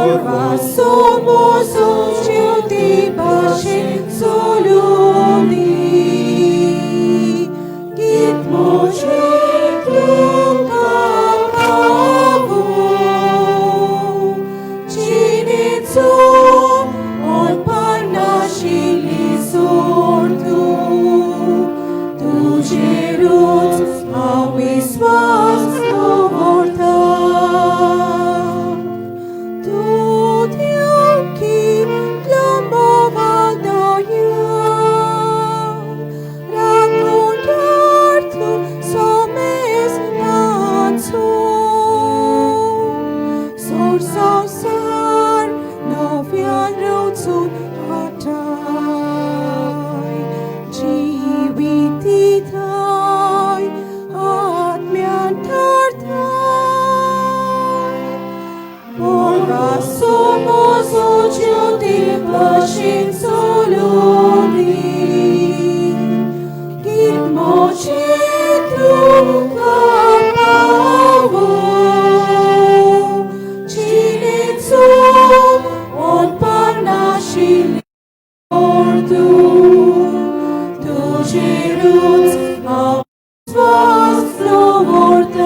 Porva somos uciuti pace soluni, git mocit lucavu, cinitsum on parnascili sortu, tu gerut avis vas novortam, tu tianci lambo valdoiam, racontartu somes natsum, sor sausar novian rotsun hatai, jivititai atmian tartai, porva somos uciuti placin soluni, git mocit lucavu, cinitsum on parnascili ortu, tu gerut avis vas novortam.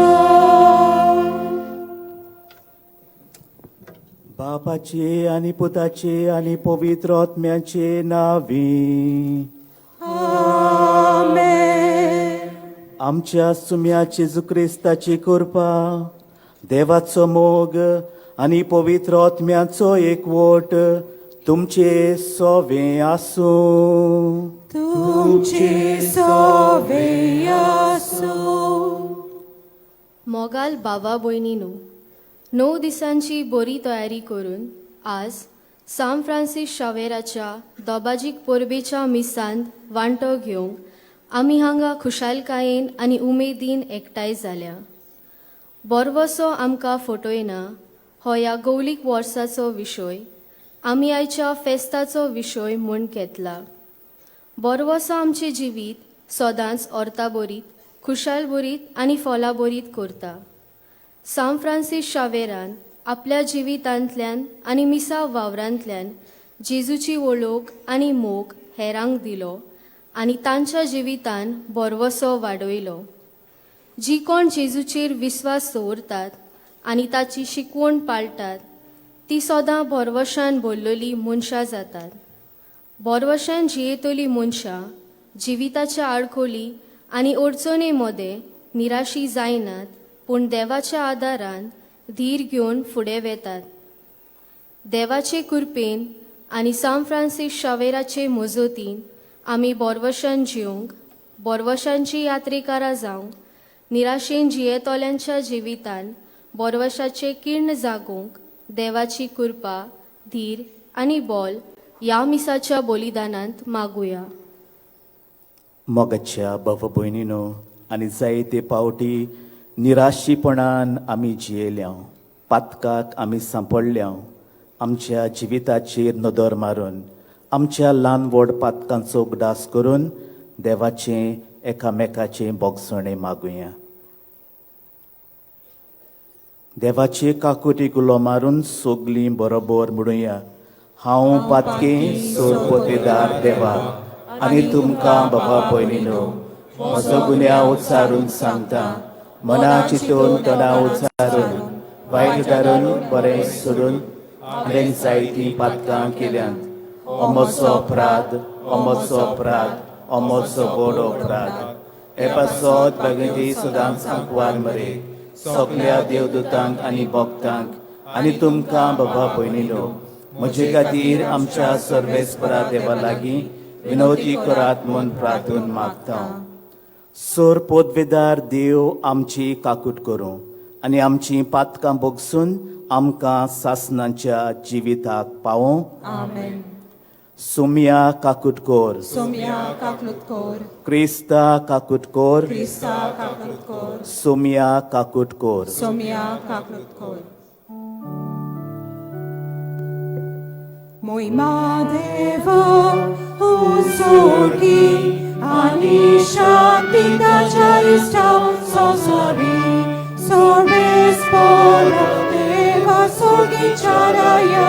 बापाचे आणि पुताचे आणि पवित्र आत्म्याचे नावी. Amen. आमच्या सुम्या जेजू ख्रिस्ताची कृपा, देवाचो मोग आणि पवित्र आत्म्याचो एकवट तुमचे सोवे आसूं. तुमचे सोवे आसूं. मोगाल बाबा भयणीनो, 9 दिसांची बरी तयारी करून आज सान फ्रांसीस शावेराच्या दोबाजीक परबेच्या मिसांत वांटो घेवंक आमी हांगा खुशालकायेन आनी उमेदीन एकठांय जाल्या. बरवसो आमकां फटयना हो ह्या गौलीक वर्साचो विशय आमी आयच्या फेस्ताचो विशय म्हूण घेतला. बरवसो आमचें जिवीत सदांच ऑर्ता बरीत, खुशाल बरीत आनी फॉला बरीत करता. सान फ्रांसीस शावेरान आपल्या जिवितांतल्यान आनी मिसा वावरांतल्यान जेजूची वळख आनी मोग हेरांक दिलो आनी तांच्या जिवितान बरवसो वाडयलो. जी कोण जेजूचेर विस्वास दवरतात आनी ताची शिकवण पाळटात ती सदां बरवशान भरलेली मनशां जातात. बरवशान जियेतली मनशां जिविताच्या आडखोली आनी अडचणी मदें निराशी जायनात, पूण देवाच्या आदारान धीर घेवन फुडें वेतात. देवाचे कृपेन आनी सान फ्रांसीस शावेराचे मजतीन आमी बरवशान जिवंक, बरवशांची यात्रेकारां जावंक, निराशेन जियेतोल्यांच्या जिवितान बरवशाचे किर्ण जागोवंक देवाची कृपा, धीर आनी बोल ह्या मिसाच्या बलिदानांत मागुया. मोगाच्या भाव भयणीनो आनी जायते पावटी निराशीपणान आमी जियेल्या, पातकाक आमी सांपडल्या. आमच्या जिविताचेर नदर मारून आमच्या ल्हान व्हड पातकांचो उगडास करून देवाचें एकामेकाचें बोगसणें मागुया. देवाचे काकुटी गुलो मारून सोगलीं बरोबर म्हणुया. हांव पातकें सोरपोतेदार देवा आनी तुमकां बाबा भयणीनो म्हजो गुन्या उच्चारून सांगता. मना चिंतून तोंडा उच्चारून वायट दारून बरें सोडून हांवें जायतीं पातकां केल्यांत. अमोचो अपराध, अमोचो अपराध, अमोचो व्हड अपराध. हे पासत भगवंती सदांच सांकवार मरे सगल्या देवदूतांक आनी भक्तांक आनी तुमकां बाबा भयणीनो म्हजे खातीर आमच्या सर्वेस्परा देवा लागीं विनवती करात म्हूण प्रार्थून मागता. सोर पोदवेदार देव आमची काकूट करूं आनी आमची पातकां बोगसून आमकां सासणांच्या जिविताक पावों. Amen. सुम्या काकूट कोर, Somia kaklut kor, क्रिस्ता काकूट कोर, Krista kaklut kor, सुम्या काकूट कोर. Somia kaklut kor. Moima deva usorgi ani shanti dajarista sosori sorbes polo deva sorgi charaya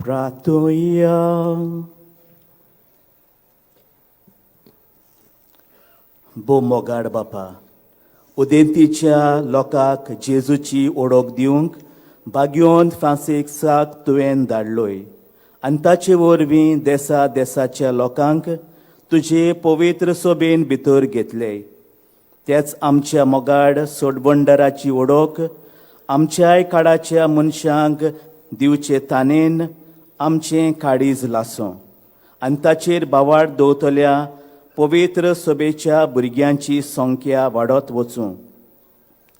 प्रार्थूया. बो मोगाड बापा, उदेंतीच्या लोकांक जेजूची ओळख दिवंक बाग्योन फ्रांसिसाक तुवें धाडलोय आनी ताचे वरवीं देसा देसाच्या लोकांक तुजे पवित्र सोबेन भितर घेतले. तेच आमच्या मोगाड सोडबंडराची ओळख आमच्याय काळाच्या मनशांक दिवचे तानेन आमचें काळीज लासूं आनी ताचेर बावाड दवरतल्या पवित्र सभेच्या भुरग्यांची संख्या वाडत वचूं.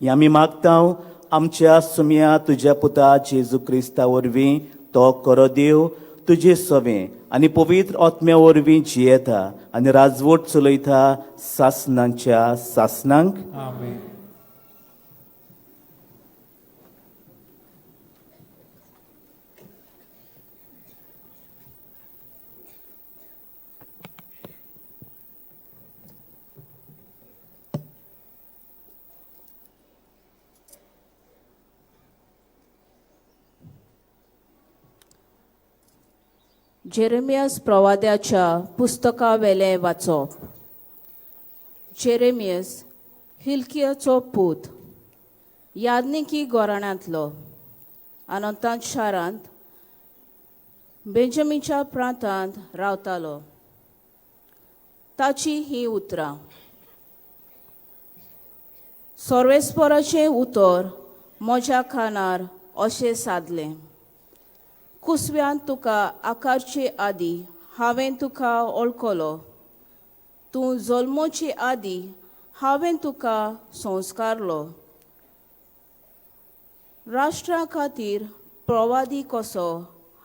हें आमी मागतांव आमच्या सुम्या तुज्या पुता जेजू क्रिस्ता वरवीं तो करो देव तुजे सवें आनी पवित्र आत्म्या वरवीं जियेता आनी राजवट चलयता सासनांच्या सासनांक. आमेन. जेरेमियास प्रवाद्याच्या पुस्तका वेले वाचप. जेरेमियास हिल्कियाचो पूत यादनिकी गोराण्यांतलो अनंतांत शारांत बेंजमीनच्या प्रांतांत रावतालो. ताची ही उतरां. सर्वेस्पराचें उतर म्हज्या कानार अशें सादलें. कुसव्यान तुका आकारचे आदी हांवें तुका वळखलो. तूं जल्मोचे आदी हांवें तुका संस्कारलो. राष्ट्रा खातीर प्रवादी कसो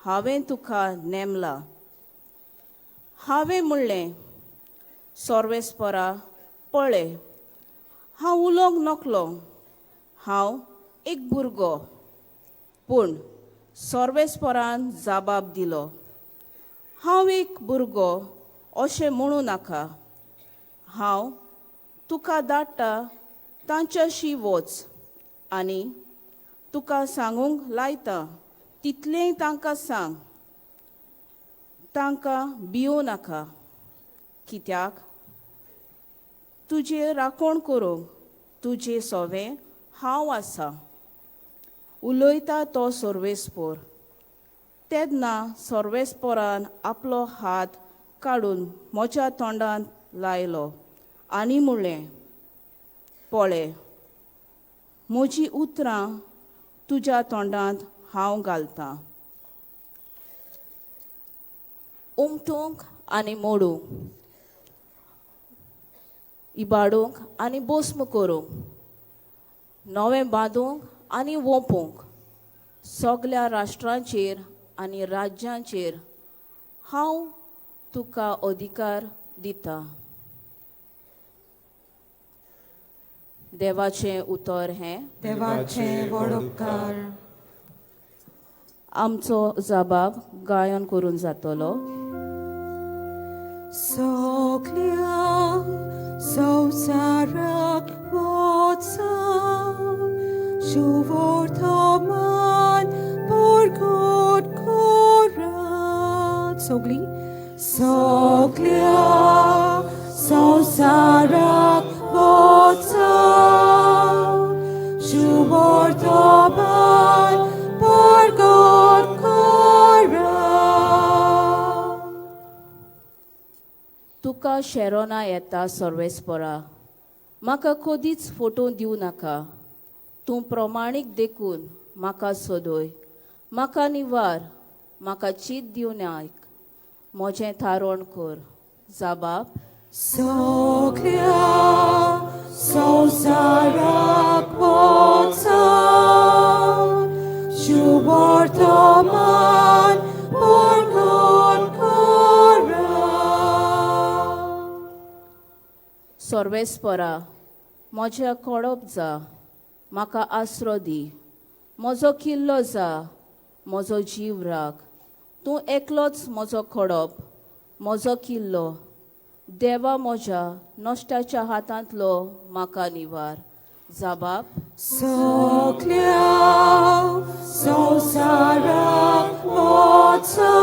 हांवें तुका नेमला. हांवें म्हणलें, सर्वेस्परा पळय, हांव उलोवंक नकलो. हांव एक भुरगो. पूण सर्वेस्परान जाबाब दिलो, हांव एक भुरगो अशें म्हणू नाका. हांव तुका धाडटा तांच्याशी वच आनी तुका सांगूंक लायता तितलें तांकां सांग. तांकां भिवूं नाका, कित्याक तुजें राखण करूंक तुजें सवें हांव आसा. उलयता तो सर्वेस्पोर. तेन्ना सर्वेस्पोरान आपलो हात काडून म्हज्या तोंडांत लायलो आनी म्हणलें, पळय, म्हजीं उतरां तुज्या तोंडांत हांव घालतां. उमटूंक आनी मोडूंक, इबाडूंक आनी भस्म करूंक, नवें बांदूंक आनी वोंपूंक, सगल्या राष्ट्रांचेर आनी राज्यांचेर हांव तुका अधिकार दितां. देवाचें उतर हें. देवाचें व्हड उपकार. आमचो जबाब गायन करून जातलो. सगल्या संवसाराक वचा, शुभवर्तमान परगट करात. सगल्या संवसाराक वचा, शुभवर्तमान परगट करात. तुका शेरोना येता सर्वेस्परा म्हाका कधीच फटोवन दिवं नाका तूं प्रमाणीक देखून म्हाका सोदोय म्हाका निवार म्हाका चीत दिवन आयक म्हजें थारोण कर जाबाब Soglia संसाराक पोचा शुभवर्तमान प्रकट करा. सर्वेस्परा म्हज्या कळप जा म्हाका आसरो दी म्हजो किल्लो जा म्हजो जीव राख तूं एकलोच म्हजो खडप म्हजो किल्लो देवा म्हज्या नश्टाच्या हातांतलो म्हाका निवार जाबाब Soglia संसाराक पोचा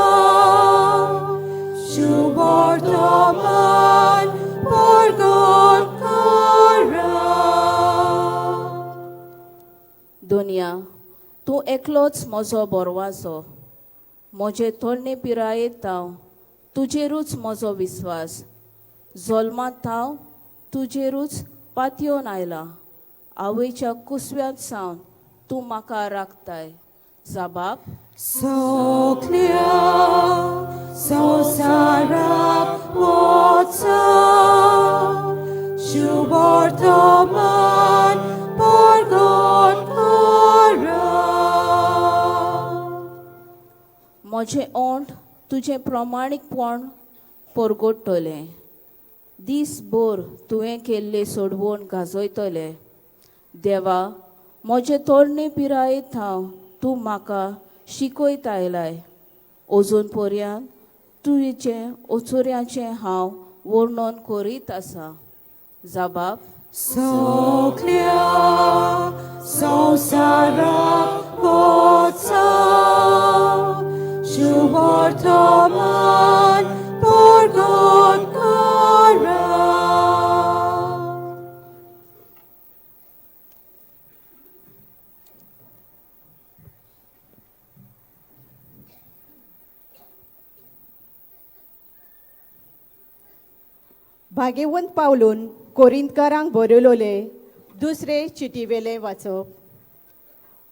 शुभवर्तमान प्रकट करा. दुनिया तूं एकलोच म्हजो बोरवासो म्हजे तोडणे पिरायेंत हांव तुजेरूच म्हजो विस्वास जल्मांत हांव तुजेरूच पातयेवन आयलां आवयच्या कुसव्यांत सावन तूं म्हाका राखताय जाबाब Soglia संसाराक पोचा शुभवर्तमान प्रकट करा. म्हजें ओंठ तुजें प्रमाणीकपण परगडटलें दीसभर तुवें केल्ले सोडवून गाजयतलें देवा म्हजे तोडणे पिरायेंत हांव तूं म्हाका शिकयत आयलाय अजून पर्यंत तुजें ओचोऱ्याचें हांव वर्णन करीत आसा जाबाब Soglia संसाराक पोचा शुभवर्तमान प्रकट करा. भाग्यवंत पावलून कोरिंतकारांक बरयलोले दुसरे चिटीवेले वाचप.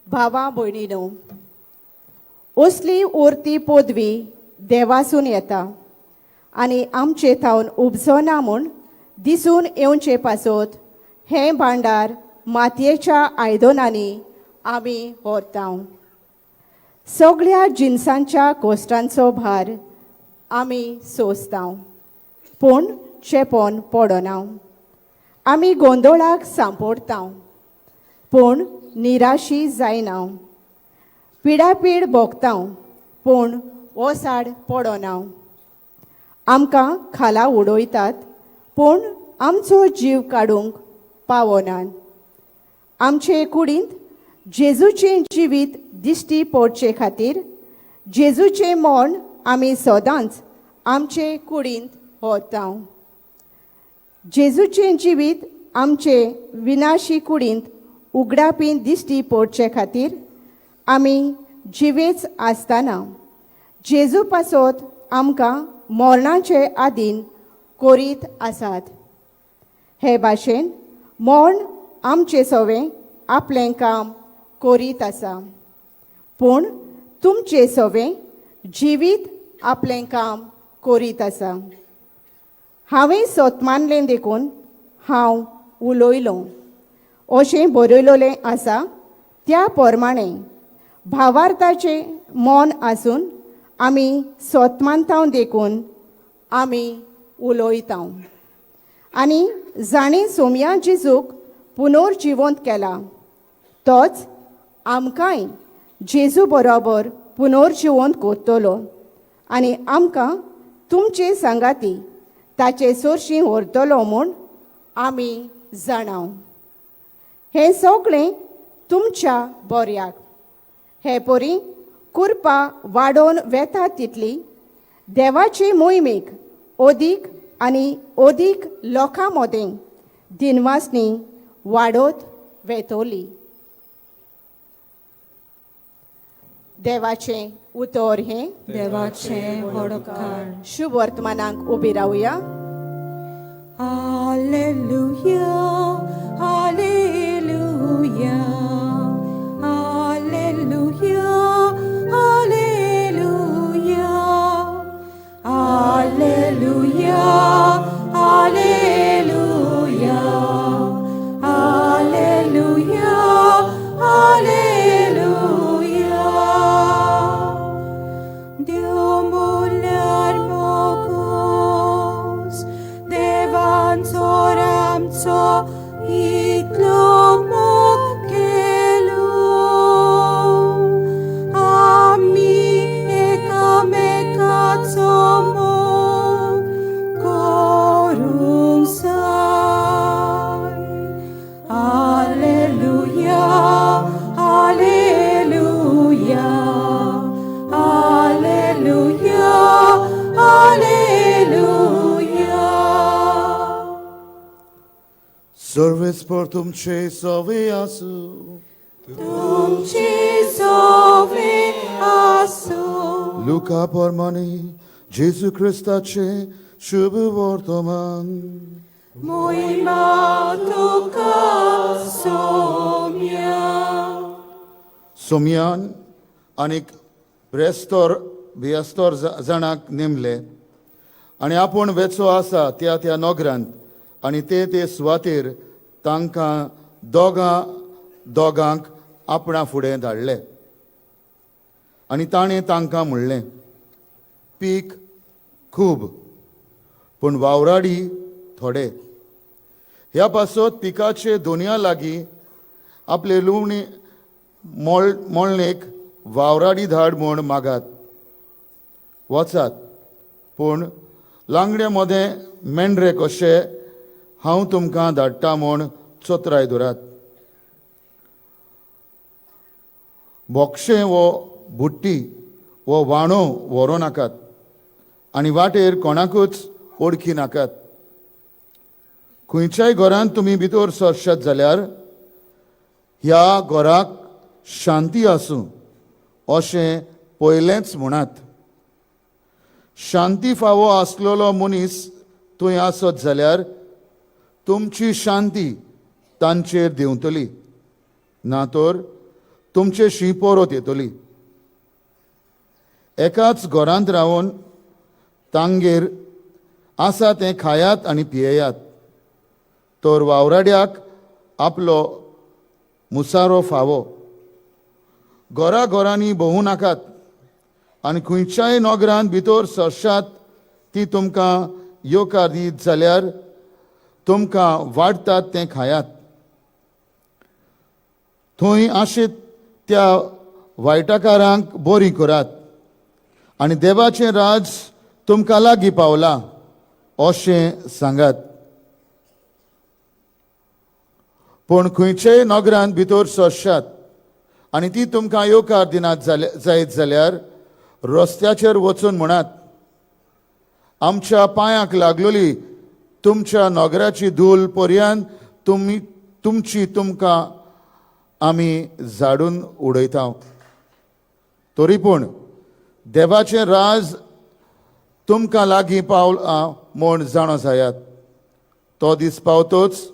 भावा भयणीनो असली उरती पदवी देवासून येता आनी आमचे थावन उपजना म्हूण दिसून येवचे पासत हें भांडार मातयेच्या आयदनांनी आमी व्हरतांव. सगळ्या जिन्सांच्या कोश्टांचो भार आमी सोंसतांव पूण चेपोन पडना. आमी गोंदळाक सांपडतांव पूण निराशी जायना. पिडापीड भोगतांव पूण ओसाड पडना. आमकां खाला उडयतात पूण आमचो जीव काडूंक पावनात. आमचे कुडींत जेजूचें जिवीत दिश्टी पडचे खातीर जेजूचें मोण आमी सदांच आमचे कुडींत व्हरतांव. जेजूचें जिवीत आमचे विनाशी कुडींत उगडापीन दिश्टी पडचे खातीर आमी जिवेच आसतना जेजू पासत आमकां मरणाचे आदीन करीत आसात. हे भाशेन मोर्ण आमचे सवें आपलें काम करीत आसा पूण तुमचे सवें जिवीत आपलें काम करीत आसा. हांवें सोतमानलें देखून हांव उलोयलों अशें बरयलोलें आसा त्या प्रमाणे भावार्थाचें मोन आसून आमी सोतमानतांव देखून आमी उलोयतांव. आनी जाणें सोमया जेजूक पुनर्जिवंत केला तोच आमकांय जेजू बरोबर पुनर्जिवंत करतलो आनी आमकां तुमचे सांगाती ताचे सोरशीं व्हरतलो म्हूण आमी जाणाव. हें सगळें तुमच्या बऱ्याक. हे परी कुरपा वाडोवन वेता तितली देवाचे मोहिमेक ओदीक आनी ओदीक लोकां मदें दिनवासनी वाडोत वेतोली. देवाचें उतर हें देवाचे वडकार शुभ वर्तमानांक उबी रावया. Alleluia, Alleluia, Alleluia, Alleluia, Alleluia, Alleluia, Alleluia, Alleluia. Diumuller mocus, devantor amco itlomok kelum, ami ekam corum sai. Alleluia, Alleluia, Alleluia, Alleluia. Sarves portum ce soveasu. Ci sove asu, Luca pormani, Jesu Christa ce शुभ वर्तमान. muy matuka somia. सोमियान आनीक बियास्तर जाणांक नेमले आनी आपूण वेचो आसा त्या नोगरांत आनी ते सुवातेर तांकां दोगांक आपणा फुडें धाडले आनी ताणें तांकां म्हणलें, पीक खूब पूण वावराडी थोडे. ह्या पासत पिकाचे दोनया लागीं आपले लुवणी मोळणेक वावराडी धाड म्हूण मागात. वचात पूण लांगडे मोदें मेंढरे कशे हांव तुमकां धाडटा म्हूण चोत्राय दुरात. बोक्षे वो बुट्टी वो वाणो व्हरों नाकात आनी वाटेर कोणाकूच ओळखी नाकात. खंयच्याय घरांत तुमी भितर सरशत जाल्यार ह्या घराक शांती आसूं अशें पयलेंच म्हणात. शांती फावो आसलेलो मनीस थंय आसत जाल्यार तुमची शांती तांचेर देंवतली, ना तर तुमचेशी परत येतली. एकाच घरांत रावन तांगेर आसा तें खायात आनी पियेयात, तर वावराड्याक आपलो मुसारो फावो. घरांनी भोवूं नाकात आनी खंयच्याय नोगरांत भितर सरशात ती तुमकां येवकार दीत जाल्यार तुमकां वाडटात तें खायात. थंय आशीत त्या वायटाकारांक बरी करात आनी देवाचें राज तुमकां लागीं पावलां अशें सांगात. पूण खंयच्याय नोगरांत भितर सरशात आनी ती तुमकां येवकार दिनात जायत जाल्यार रस्त्याचेर वचून म्हणात, आमच्या पांयाक लागलोली तुमच्या नोगराची धूल पर्यंत तुमकां आमी झाडून उडयता. तरी पूण देवाचें राज तुमकां लागीं पावलां म्हूण जाणो जायात. तो दीस पावतोच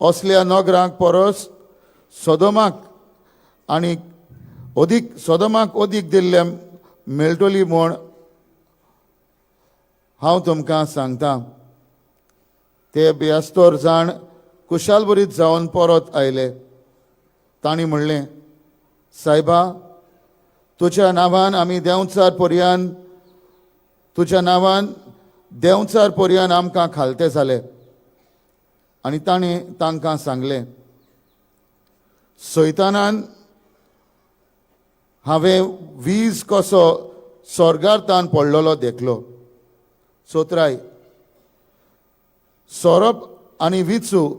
असल्या नोगरांक परस सोदोमाक अदीक दिल्ले मेळटली म्हूण हांव तुमकां सांगतां. ते बियास्तर जाण कुशालबरीत जावन परत आयले. तांणी म्हणलें, सायबा, तुज्या नांवान आमी देंवचार पर्यंत आमकां खालते जाले. आनी ताणें तांकां सांगलें, सैतानान हांवें वीज कसो स्वर्गांतल्यान पडलेलो देखलो. सोत्राय, सोरप आनी विचू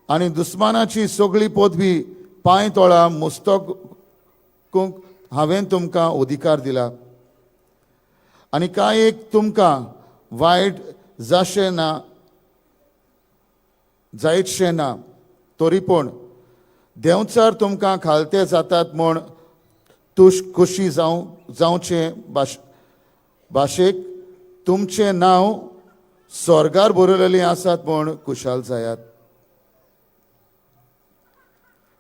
आनी दुस्मानाची सगळी पदवी पांय तोळा मुस्तकूंक हांवें तुमकां अधिकार दिला. आनी कांय एक तुमकां वायट जायतशें ना. तरी पूण देंवचार तुमकां खालते जातात म्हूण खुशी जावचें भाशेक तुमचें नांव स्वर्गार बरयलेलीं आसात म्हूण कुशाल जायात.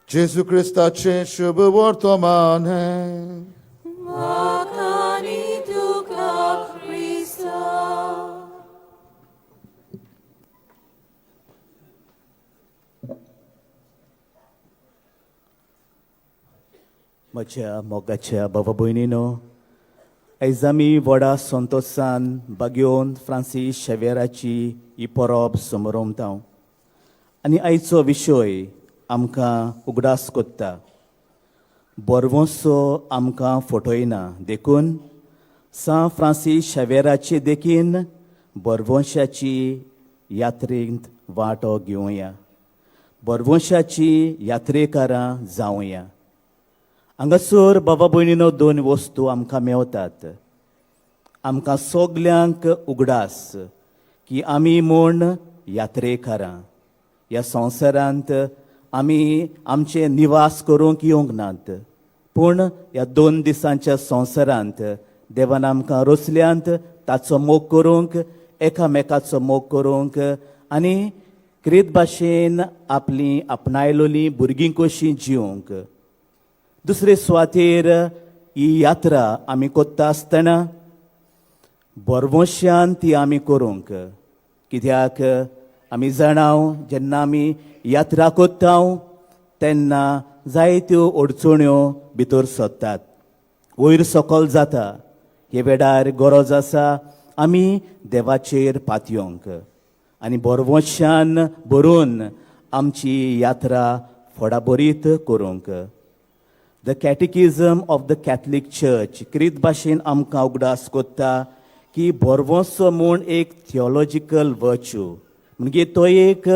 जेजू क्रिस्ताचें शुभ वर्तमान हें. Makani tuka Krista. म्हज्या मोगाच्या भावा भयणीनो, आयज आमी व्हडा संतोशान बागेवन फ्रांसीस शेवेराची ही परब समोरमता आनी आयचो विशय आमकां उगडास कोत्ता. बरवंसो आमकां फटयना देखून सान फ्रांसीस शेवेराचे देखीन बरवंशाची यात्रेंत वांटो घेवया. बरवंशाची यात्रेकारां जावया. हांगासर बाबा भयणीनो दोन वस्तू आमकां मेवतात. आमकां सगल्यांक उगडास की आमी म्हूण यात्रेकारां ह्या संवसारांत आमी आमचे निवास करूंक येवंक नात, पूण ह्या 2 दिसांच्या संवसारांत देवान आमकां रचल्यांत ताचो मोग करूंक, एकामेकाचो मोग करूंक आनी क्रीत भाशेन आपलीं आपणायलोलीं भुरगीं कशीं जिवंक. दुसरे सुवातेर ही यात्रा आमी कोत्ता आसतना बरवंशान ती आमी करूंक, कित्याक आमी जाणाव जेन्ना आमी यात्रा कोत्ता तेन्ना जायत्यो अडचण्यो भितर सरतात, वयर सकयल जाता. हे वेळार गरज आसा आमी देवाचेर पातयोंक आनी बरवंशान भरून आमची यात्रा फडाबरीत करूंक. The catechism of the Catholic church क्रीत भाशेन आमकां उगडास कोत्ता की बरवंसो म्हूण एक थियोलॉजिकल वर्च्यू, म्हणजे तो एक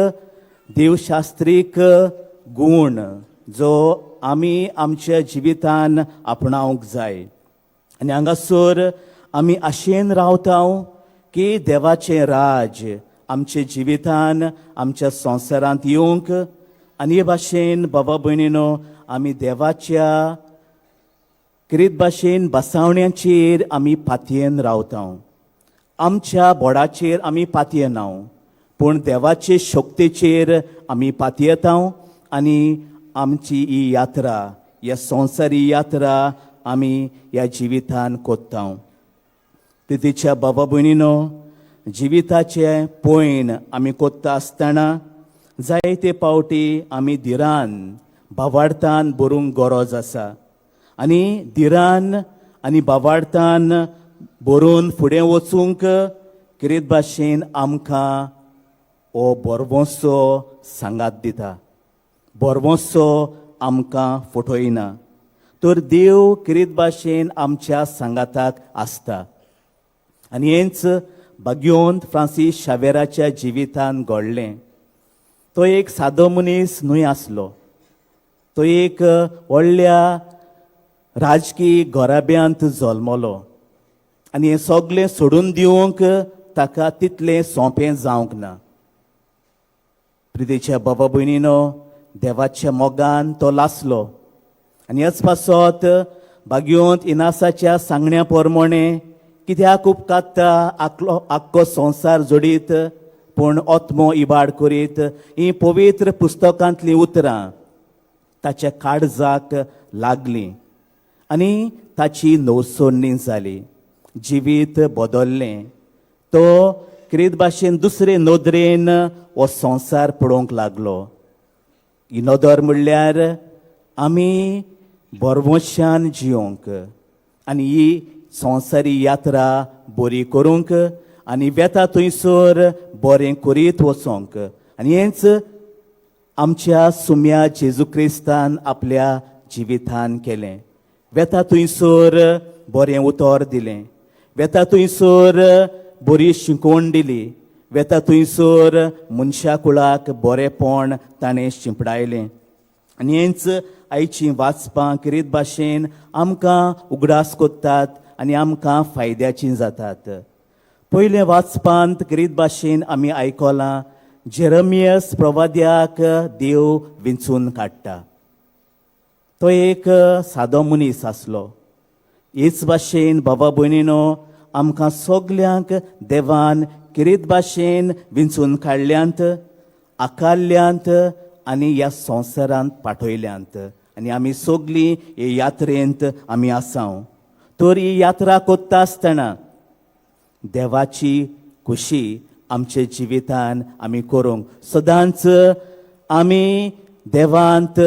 देवशास्त्रीक गूण जो आमी आमच्या जिवितान आपणावंक जाय. आनी हांगासर आमी आशेन रावता की देवाचें राज आमच्या जिवितान आमच्या संवसारांत येवंक. आनी हे भाशेन बाबा भयणीनो आमी देवाच्या क्रीत भाशेन बसावण्यांचेर आमी पातयेन रावता. आमच्या बोडाचेर आमी पातयेना, पूण देवाचे शक्तीचेर आमी पातयेता आनी आमची ही यात्रा, ह्या संवसारी यात्रा आमी ह्या जिवितान कोत्ता. तितीच्या बाबा भयणीनो, जिविताचे पयण आमी कोत्ता आसतना जायते पावटी आमी धिरान भावार्थान भरूंक गरज आसा. आनी धिरान आनी भावार्थान भरून फुडें वचूंक क्रीत भाशेन आमकां हो बरवंसो सांगात दिता. बरवंसो आमकां फटयना, तर देव क्रीत भाशेन आमच्या सांगाताक आसता. आनी हेंच बागेवन फ्रांसीस शेवेराच्या जिवितान घडलें. तो एक सादो मनीस न्हय आसलो, तो एक व्हडल्या राजकीय घराब्यांत जल्मलो आनी हें सगळें सोडून दिवंक ताका तितलें सोंपें जावंक ना. प्रितेच्या बाबा भयणीनो, देवाच्या मोगान तो लासलो आनी हेच पासत बागेवंत इनासाच्या सांगण्या प्रमाणे कित्याक उपकात्ता आख्खो संवसार जोडीत पूण ओत्मो इबाड करीत ही पवित्र पुस्तकांतलीं उतरां ताच्या काळजाक लागलीं आनी ताची नवसोडणी जाली. जिवीत बदल्लें. तो क्रीत भाशेन दुसरे नदरेन हो संवसार पळोवंक लागलो. ही नदर म्हणल्यार आमी बरवंशान जिवंक आनी ही संवसारी यात्रा बरी करूंक आनी वेता थंयसर बरें करीत वचोंक. आनी हेंच आमच्या सुम्या जेजू क्रिस्तान आपल्या जिवितान केलें. वेता थंयसर बरें उतर दिलें, वेता थंयसर बरी शिकवण दिली, वेता थंयसर मनशा कुळाक बरेंपण ताणें शिंपडायलें. आनी हेंच आयचीं वाचपां क्रीत भाशेन आमकां उगडास कोत्तात आनी आमकां फायद्याचीं जातात. पयले वाचपांत क्रीत भाशेन आमी आयकलां जेरमियस प्रवाद्याक देव विंचून काडटा. तो एक सादो मनीस आसलो. हेच भाशेन बाबा भयणीनो, आमकां सगल्यांक देवान किरीत भाशेन विंचून काडल्यांत, आकारल्यांत आनी ह्या संवसारांत पाठयल्यांत आनी आमी सगलीं हे यात्रेंत आमी आसाव. तर ही यात्रा कोत्ता आसतना देवाची खुशी आमचे जिवितान आमी करूंक सदांच आमी देवांत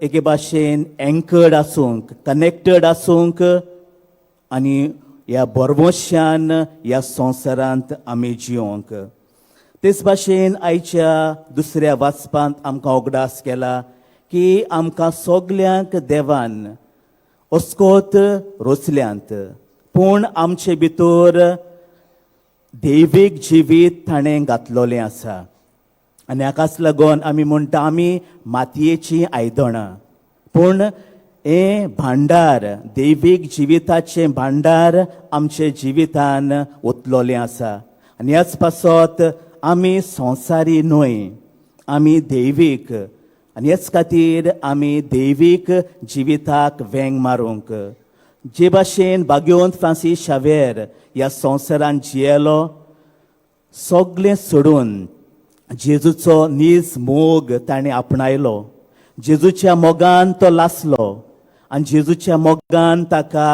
एके भाशेन एंकर्ड आसूंक, कनेक्टेड आसूंक आनी ह्या बरवश्यान ह्या संवसारांत आमी जिवंक. तेच भाशेन आयच्या दुसऱ्या वाचपांत आमकां उगडास केला की आमकां सगल्यांक देवान अस्कोत रोचल्यांत, पूण आमचे भितर दैवीक जिवीत ताणें घातलोलें आसा. आनी हाकाच लागून आमी म्हणटा आमी मातयेचीं आयदनां, पूण हें भांडार, दैवीक जिविताचें भांडार आमचे जिवितान ओतलोलें आसा. आनी ह्याच पासत आमी संवसारी न्हय, आमी दैवीक. आनी हेच खातीर आमी दैवीक जिविताक वेंग मारूंक. जे भाशेन भाग्यवंत फ्रांसीस शावेर ह्या संवसारांत जियेलो, सगळें सोडून जेजूचो नीज मोग ताणें आपणायलो. जेजूच्या मोगान तो लासलो आनी जेजूच्या मोगान ताका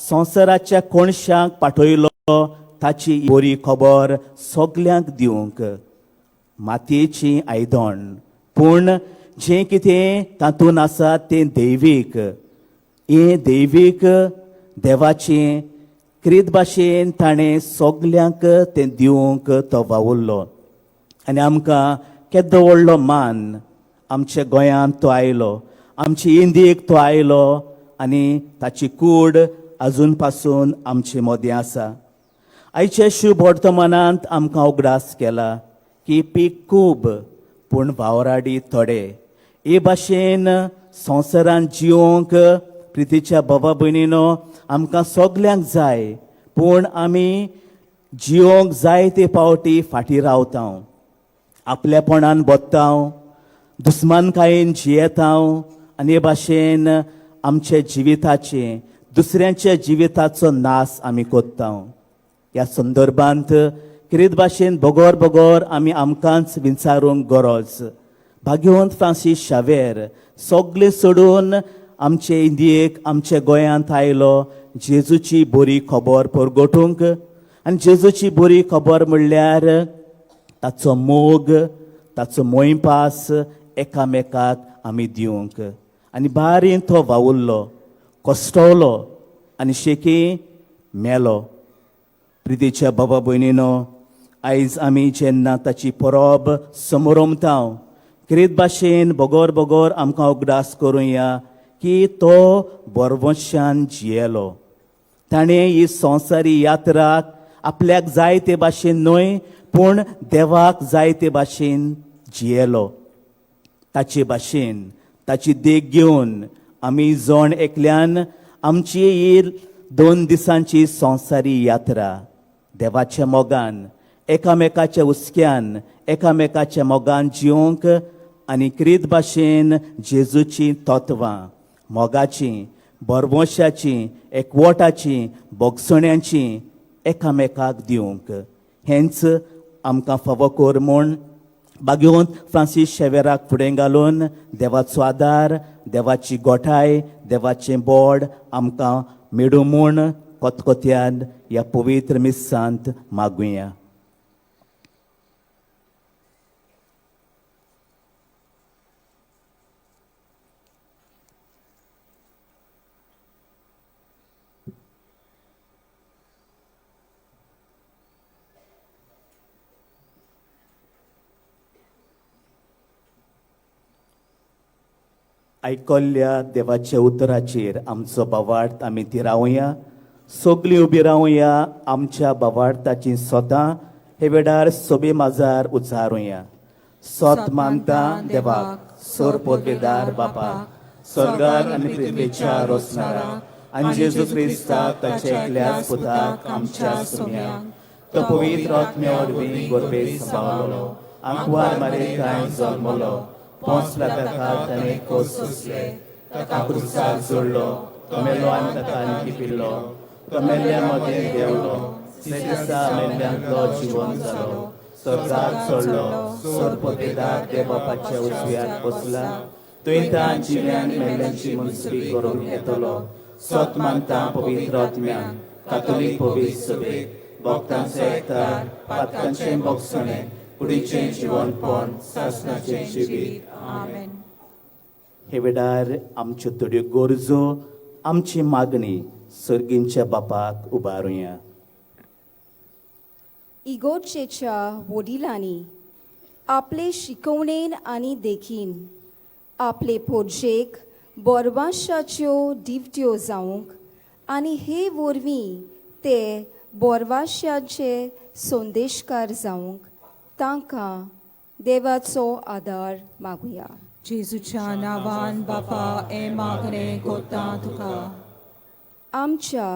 संवसाराच्या कोणशांक पाठयलो ताची बरी खबर सगल्यांक दिवंक. मातयेचीं आयदन, पूण जें कितें तातूंत आसा तें दैवीक. हें दैवीक देवाचें क्रीत भाशेन ताणें सगल्यांक तें दिवंक तो वावुरलो. आनी आमकां केदो व्हडलो मान आमच्या गोंयांत तो आयलो, आमचे इंडियेक तो आयलो आनी ताची कूड अजून पासून आमचे मदें आसा. आयच्या शुभ वर्तमानांत आमकां उगडास केला की पीक खूब पूण वावराडी थोडे. हे भाशेन संवसारांत जिवंक प्रितीच्या बाबा भयणीनो आमकां सगल्यांक जाय, पूण आमी जिवंक जाय ते पावटी फाटीं रावता, आपलेपणान बोत्ता, दुस्मानकायेन जियेता आनी हे भाशेन आमचे जिविताचे, दुसऱ्यांच्या जिविताचो नास आमी कोत्ता. ह्या संदर्भांत किरीत भाशेन बोगोर बोगोर आमी आमकांच विचारूंक गरज. भाग्यवंत फ्रांसीस शावेर सगळें सोडून आमचे इंडियेक, आमच्या गोंयांत आयलो जेजूची बरी खबर परगटूंक. आनी जेजूची बरी खबर म्हणल्यार ताचो मोग, ताचो मोयपास एकामेकाक आमी दिवंक. आनी बारीन तो वावुरलो, कश्टवलो आनी शेकी मेलो. प्रितीच्या बाबा भयणीनो, आयज आमी जेन्ना ताची परब समोरमता, किरीत भाशेन बोगोर बोगोर आमकां उगडास करुया की तो बरवश्यान जियेलो. ताणें ही संवसारी यात्राक आपल्याक जाय ते भाशेन न्हय, पूण देवाक जाय ते भाशेन जियेलो. ताचे भाशेन ताची देख घेवन आमी जण एकल्यान आमची ही 2 दिसांची संवसारी यात्रा देवाच्या मोगान, एकामेकाच्या हुस्क्यान, एकामेकाच्या मोगान जिवंक आनी क्रीत भाशेन जेजूची तत्वां मोगाची, बरवशाची, एकवटाची, बोगसण्यांची एकामेकाक दिवंक. हेंच आमकां फावो कर म्हूण भाग्यवंत फ्रांसीस शावेराक फुडें घालून देवाचो आदार, देवाची गोठाय, देवाचें बोड आमकां मेळूं म्हूण कोतकोत्यान ह्या पवित्र मिसांत मागुया. आयकल्ल्या देवाच्या उतराचेर आमचो बावार्थ आमी तिरावया. सगळीं उबी रावया, आमच्या बावार्थाची सोतां हे वेळार सोबे माजार उचारुया. सोत मानता देवाक, सोर पोतवेदार बापाक, स्वर्गाक आनी पृथ्वीच्या रोसणाराक, आनी जेजू क्रिस्ताक ताचे एकल्याच पुताक आमच्या सुम्यांक, तो पवित्र आत्म्या वरवीं गोरबेक सांबाळलो, आंकवार मारेकाय जल्मलो, पोंसला ताका ताणें खोस सोंसले, ताका क्रुसार जोडलो, तो मेलो आनी ताका आनी पिल्लो, तो मेल्ल्या मदें देंवलो, दिसा मेल्ल्यांतलो जिवंत जालो स्वर्गाक चडलो सोरपोतेदार देवबापाच्या उजव्यार बसला तुवें तां जिव्यान मेल्ल्यांची मुसरी करून येतलो सत मानता पवित्र आत्म्यान कातोलीक पवित्र सभेक भक्तांचो एकठार पातकांचें भोगसणें कुडीचें जिवनपण सासणाचें जिवीत आमेन. हे वेळार आमच्यो थोड्यो गरजो आमची मागणी सर्गींच्या बापाक उबारुया. इगोर्जेच्या वडिलांनी आपले शिकवणेन आनी देखीन आपले पोरजेक बोरवाशाच्यो दिवट्यो जावंक आनी हे वरवीं ते बोरवाशांचे संदेशकार जावंक तांकां देवाचो आदार मागुया. जेजूच्या नांवान बापा हे मागणें कोत्ता तुका. आमच्या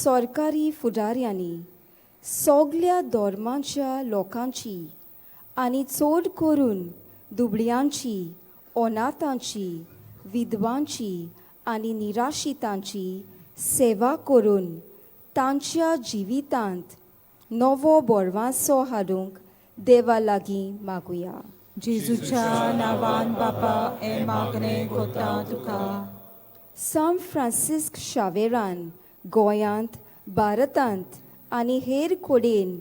सरकारी फुडाऱ्यांनी सगळ्या धर्मांच्या लोकांची आनी चड करून दुबळ्यांची अनाथांची विधवांची आनी निराशितांची सेवा करून तांच्या जिवितांत नवो बोरवांसो हाडूंक देवा लागीं मागुया. जेजूच्या नांवान बापा हे मागणें कोत्ता तुका. सान फ्रांसिस्क शावेरान गोंयांत भारतांत आनी हेर कडेन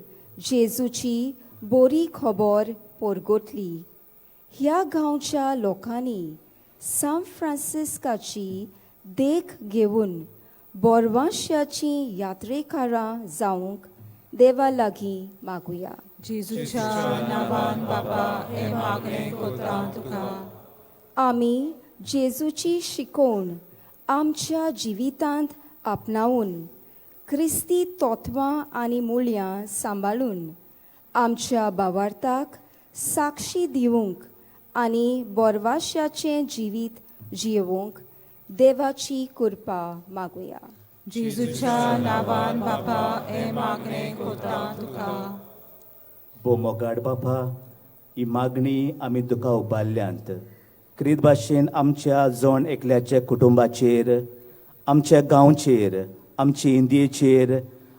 जेजूची बरी खबर परगटली. ह्या गांवच्या लोकांनी सान फ्रांसिस्काची देख घेवन बोरवांशाची यात्रेकारां जावंक देवा लागीं मागुया. जेजूच्या नांवान बापा हे मागणें कोत्ता तुका. आमी जेजूची शिकवण आमच्या जिवितांत आपणावून क्रिस्ती तत्वां आनी मुळ्यां सांबाळून आमच्या भावार्थाक साक्षी दिवंक आनी बोरवाशाचें जिवीत जियोवंक देवाची कृपा मागुया. जेजूच्या नांवान बापा हे मागणें कोत्ता तुका. बोमोगाड बापा ही मागणी आमी तुका उबारल्यांत क्रीत भाशेन आमच्या जोण एकल्याच्या कुटुंबाचेर आमच्या गांवचेर आमचे इंडियेचेर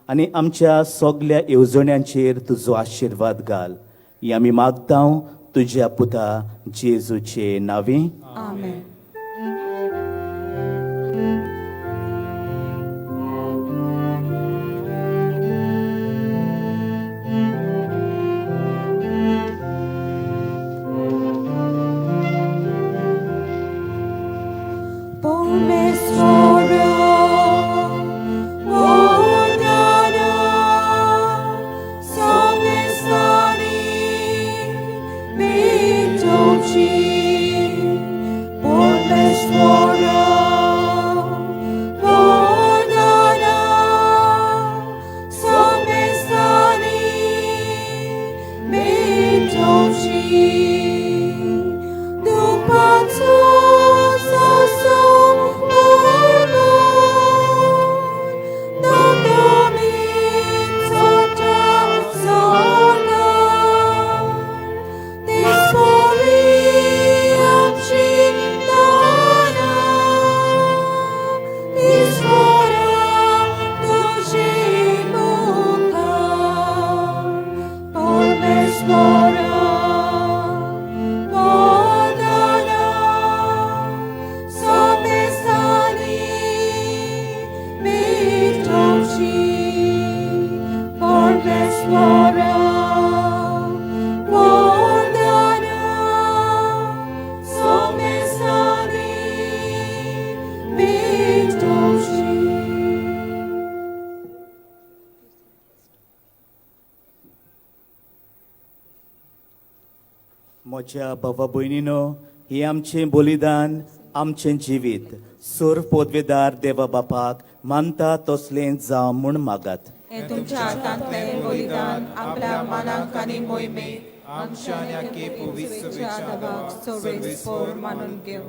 आनी आमच्या सगळ्या येवजण्यांचेर तुजो आशिर्वाद घाल. ही आमी मागता तुज्या पुता जेजूचे नांवे. आमेन. म्हज्या भावा भयणीनो ही आमचें बलिदान आमचें जिवीत सोर पोदवेदार देवा बापाक मानता तसलें जावं म्हूण मागात. हे तुमच्या हातांतलें बलिदान आपल्या मनाक आनी मोहिमेक आमच्या याके पवित्रच्या देवाक सर्वेस्पर मानून घेव.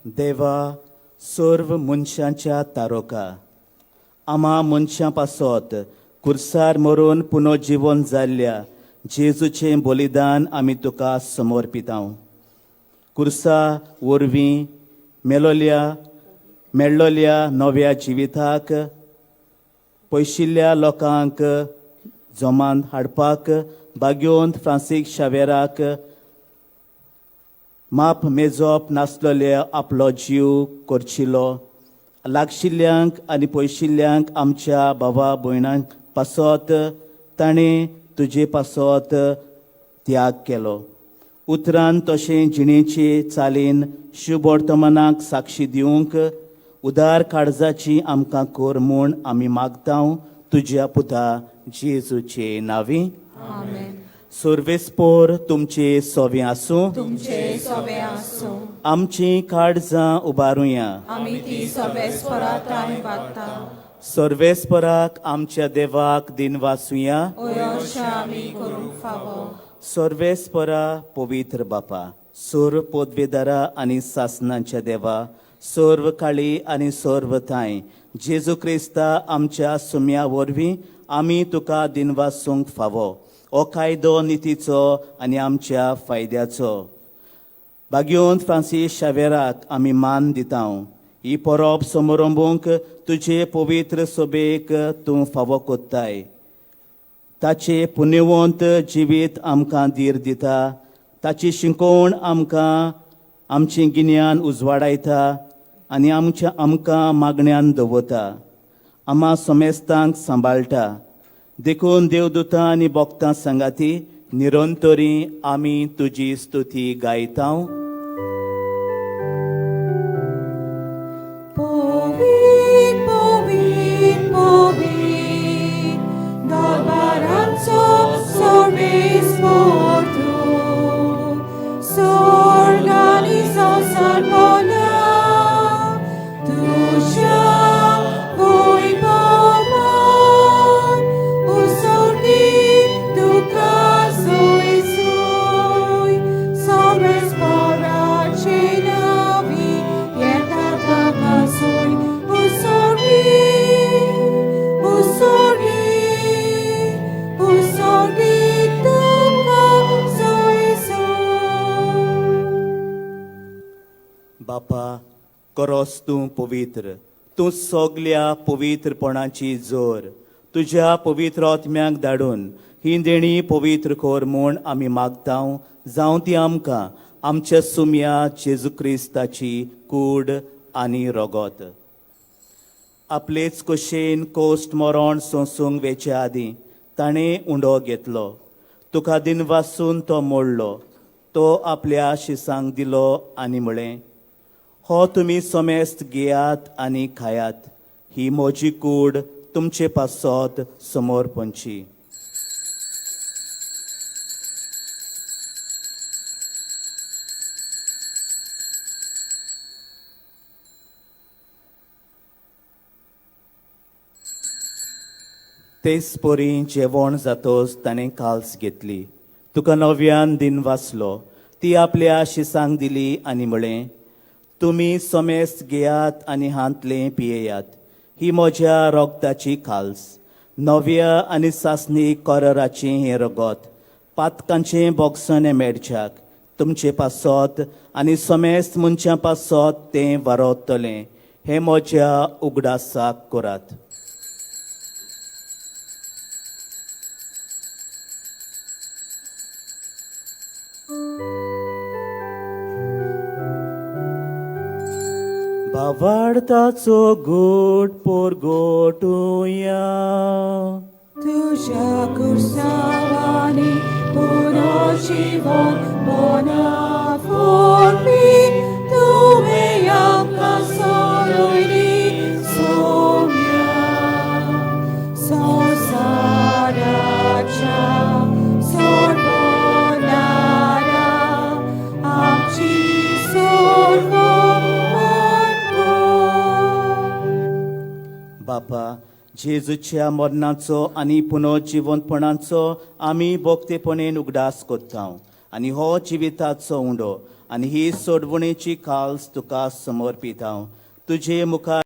देवा सर्व मनशांच्या तारोका आमा मनशां पासत कुर्सार मरून पुनर्जीवन जाल्ल्या जेजूचें बलिदान आमी तुका समर्पिता. कुर्सा वरवीं मेळ्ळोल्या नव्या जिविताक पयशिल्ल्या लोकांक जोमान हाडपाक बागेंत फ्रांसीस शावेराक माप मेजप नासलोले आपलो जीव करचिलो लागशिल्ल्यांक आनी पयशिल्ल्यांक आमच्या भावा भयणांक पासत ताणें तुजे पासत त्याग केलो उतरान तशें जिणेचे चालीन शुभ वर्तमानाक साक्षी दिवंक उदार काळजाची आमकां कर म्हूण आमी मागता तुज्या पुता जेजूचे नांवी सर्वेस्पोर तुमचे सोवे आसूं तुमचे सोबे आसूं आमची काळजां उबारुया आमी ती सोबेस्परात आमी बागता सर्वेस्पराक आमच्या देवाक दिन वासुया ओयोशा आमी करूंक फावो सर्वेस्परा पवित्र बापा सर्व पोदवेदारा आनी सासनांच्या देवा सर्व काळी आनी सर्व थाय जेजू क्रिस्ता आमच्या सुम्या वरवीं आमी तुका दिन वासूंक फावो हो कायदो नितीचो आनी आमच्या फायद्याचो बागेंत फ्रांसीस शावेराक आमी मान दिता ही परब समारंभूंक तुजे पवित्र सोबेक तूं फावो कोत्ताय ताचे पुण्यवंत जिवीत आमकां धीर दिता ताची शिकवण आमकां आमचें गिन्यान उजवाडायता आनी आमकां मागण्यांत दवरता आम्हा समेस्तांक सांबाळटा देखून देवदूतां आनी भक्तां सांगाती निरंतरी आमी तुजी स्तुती गायता Povit, povit, povit, Galbaranzo sorbespor tu, Sorganizo salpona, Tuja voi poman, Usorgi tu caso isui, Sorbespora cenavi, Yetata pasoi, Usorgi, Usorgi tu caso isui. बापा करोस तूं पवित्र तूं सगल्या पवित्रपणाची जोर तुज्या पवित्र आत्म्याक धाडून ही देणी पवित्र कोर म्हूण आमी मागता जावं ती आमकां आमच्या सुम्या जेजू क्रिस्ताची कूड आनी रोगोत आपलेच कुशेन कोस्ट मरण सोंसूंक वेचे आदीं ताणें उंडो घेतलो तुका दिन वासून तो मोडलो तो आपल्या शिसांक दिलो आनी म्हळें हो तुमी समेस्त घेयात आनी खायात ही म्हजी कूड तुमचे पासत समोर पंची तेच पोरी जेवण जातोच ताणें काल्स घेतली तुका नव्यान दिन वाचलो ती आपल्या शिसांक दिली आनी म्हळें तुमी समेस्त घेयात आनी हांतलें पियेयात ही म्हज्या रोगताची काल्स नव्या आनी सासणी कोराची हें रगत पातकांचें बॉक्सन मेडच्याक तुमचे पासत आनी समेस्त मनशां पासत तें वारोतलें हें म्हज्या उगडासाक करात भावार्थाचो गोड पोरगोटुया तुझ्या कुर्सावानी पुरो जीवन बोना फोर्मी तुवें आमकां सोडली सोम्या संवसाराच्या सोडवणारा आमची सोडवण बापा जेजूच्या मरणाचो आनी पुनर्जिवंतपणाचो आमी भोगतेपणेन उगडास कोत्ता आनी हो जिविताचो उंडो आनी ही सोडवणेची काल्स तुका समर्पिता तुजे मुखार